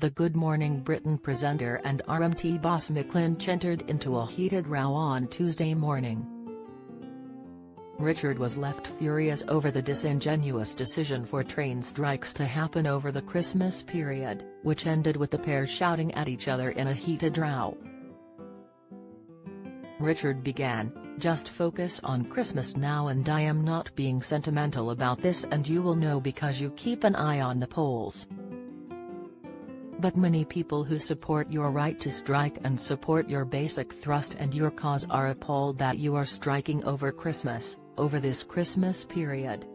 The Good Morning Britain presenter and RMT boss Mick Lynch entered into a heated row on Tuesday morning. Richard was left furious over the disingenuous decision for train strikes to happen over the Christmas period, which ended with the pair shouting at each other in a heated row. Richard began, "Just focus on Christmas now, and I am not being sentimental about this, and you will know because you keep an eye on the polls. But many people who support your right to strike and support your basic thrust and your cause are appalled that you are striking over Christmas, over this Christmas period.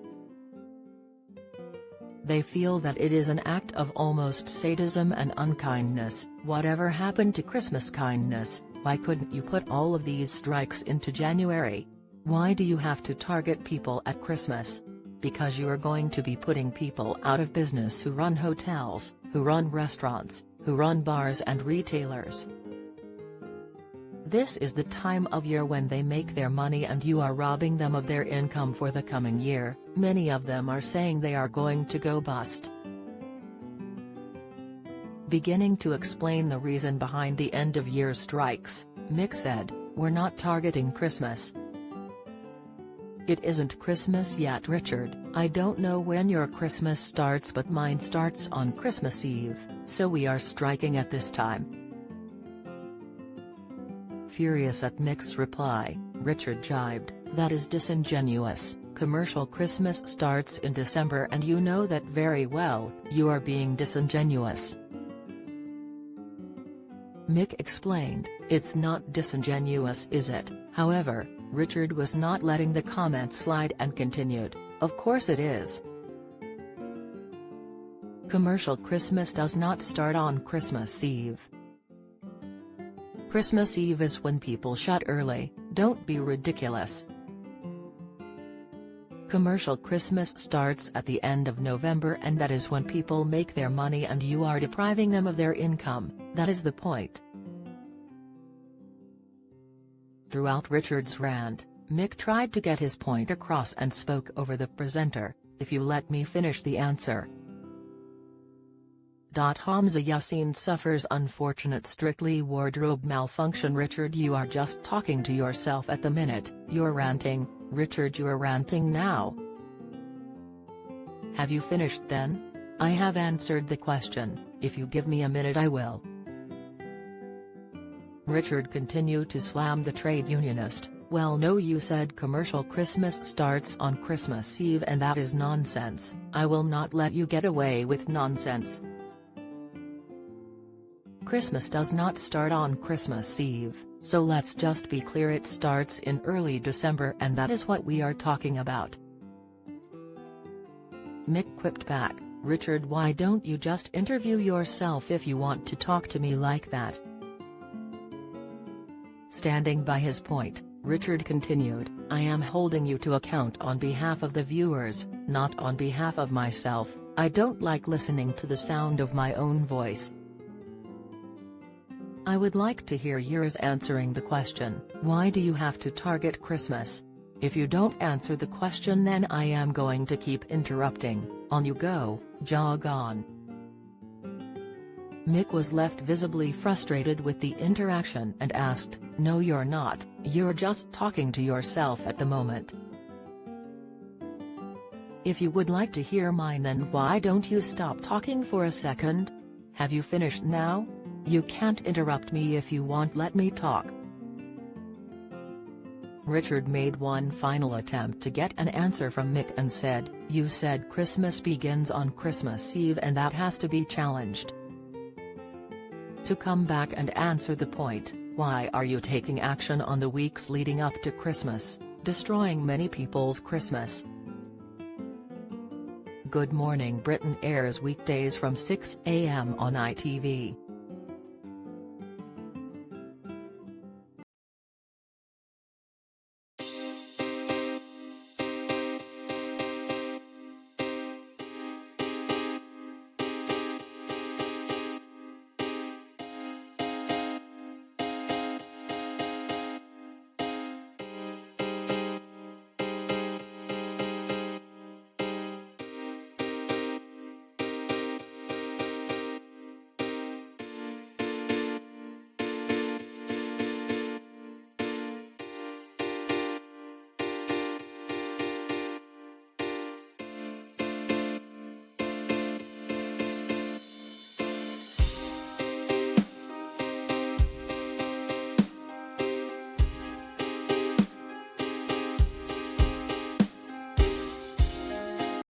They feel that it is an act of almost sadism and unkindness. Whatever happened to Christmas kindness? Why couldn't you put all of these strikes into January? Why do you have to target people at Christmas? Because you are going to be putting people out of business who run hotels, who run restaurants, who run bars and retailers. This is the time of year when they make their money and you are robbing them of their income for the coming year. Many of them are saying they are going to go bust." Beginning to explain the reason behind the end-of-year strikes, Mick said, "We're not targeting Christmas. It isn't Christmas yet, Richard. I don't know when your Christmas starts, but mine starts on Christmas Eve, so we are striking at this time." Furious at Mick's reply, Richard jibed, "That is disingenuous. Commercial Christmas starts in December and you know that very well. You are being disingenuous." Mick explained, "It's not disingenuous, is it?" However, Richard was not letting the comment slide and continued, "Of course it is. Commercial Christmas does not start on Christmas Eve. Christmas Eve is when people shut early. Don't be ridiculous. Commercial Christmas starts at the end of November, and that is when people make their money and you are depriving them of their income. That is the point." Throughout Richard's rant, Mick tried to get his point across and spoke over the presenter, "If you let me finish the answer. Hamza Yassin suffers unfortunate strictly wardrobe malfunction." "Richard, you are just talking to yourself at the minute. You're ranting, Richard, you're ranting now. Have you finished then? I have answered the question. If you give me a minute I will." Richard continued to slam the trade unionist. "Well, no, you said commercial Christmas starts on Christmas Eve and that is nonsense. I will not let you get away with nonsense. Christmas does not start on Christmas Eve, so let's just be clear, it starts in early December and that is what we are talking about." Mick quipped back, "Richard, why don't you just interview yourself if you want to talk to me like that?" Standing by his point, Richard continued, "I am holding you to account on behalf of the viewers, not on behalf of myself. I don't like listening to the sound of my own voice. I would like to hear yours answering the question, why do you have to target Christmas? If you don't answer the question then I am going to keep interrupting. On you go, jog on." Mick was left visibly frustrated with the interaction and asked, "No, you're not, you're just talking to yourself at the moment. If you would like to hear mine then why don't you stop talking for a second? Have you finished now? You can't interrupt me if you won't let me talk." Richard made one final attempt to get an answer from Mick and said, "You said Christmas begins on Christmas Eve and that has to be challenged. To come back and answer the point, why are you taking action on the weeks leading up to Christmas, destroying many people's Christmas?" Good Morning Britain airs weekdays from 6 a.m. on ITV.